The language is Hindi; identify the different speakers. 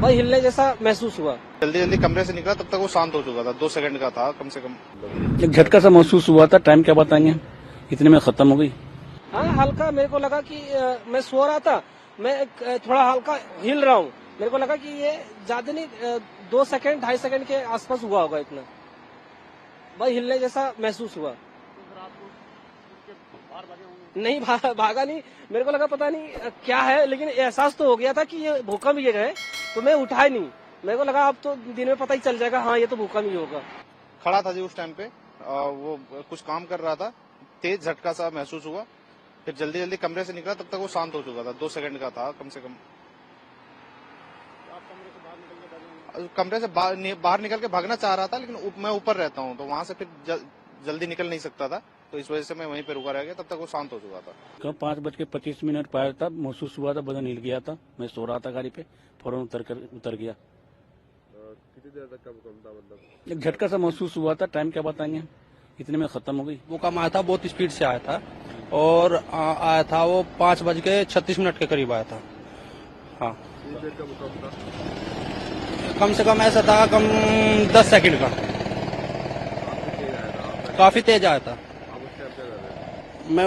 Speaker 1: भाई हिलने जैसा महसूस हुआ।
Speaker 2: जल्दी जल्दी कमरे से निकला तब तक वो शांत हो चुका था। 2 सेकंड का था कम से कम।
Speaker 3: एक झटका सा महसूस हुआ था। टाइम क्या बताएंगे, इतने में खत्म हो गई।
Speaker 1: हाँ हल्का मेरे को लगा कि मैं सो रहा था, मैं थोड़ा हल्का हिल रहा हूँ। मेरे को लगा कि ये ज्यादा नहीं 2 सेकंड 2.5 सेकंड के आसपास हुआ होगा इतना। भाई हिलने जैसा महसूस हुआ। नहीं भागा नहीं, मेरे को लगा पता नहीं क्या है, लेकिन एहसास तो हो गया था कि ये भूकंप ही है। तो मैं उठा ही नहीं, मेरे को लगा अब तो दिन में पता ही चल जाएगा, हाँ ये तो भूकंप ही होगा।
Speaker 2: खड़ा था जी उस टाइम पे, वो कुछ काम कर रहा था। तेज झटका सा महसूस हुआ, फिर जल्दी जल्दी कमरे से निकला तब तक वो शांत हो चुका था। 2 सेकंड का था कम से कम। कमरे से बाहर निकल के भागना चाह रहा था, लेकिन मैं ऊपर रहता हूँ तो वहां से फिर जल्दी निकल नहीं सकता था, तो इस वजह से मैं वहीं पे रुका रह गया। तब तक वो शांत हो चुका था।
Speaker 3: कब 5:25 पाया था, महसूस हुआ था, बदन हिल गया था। मैं सो रहा था गाड़ी पे, फौरन उतर गया।
Speaker 4: कितनी देर तक का भूकंप था? मतलब
Speaker 3: एक झटका सा महसूस हुआ था। टाइम क्या बताएंगे, इतने में खत्म हो गई।
Speaker 5: भूकंप आया था, बहुत स्पीड से आया था और आया था वो 5:36 के करीब आया था। हाँ
Speaker 4: कितनी देर का भूकंप था?
Speaker 5: कम से कम ऐसा था, कम 10 सेकंड का।
Speaker 4: काफी तेज आया था।
Speaker 5: काफी तेज आया था।
Speaker 4: आप उस टाइम क्या कर रहे थे?
Speaker 5: मैं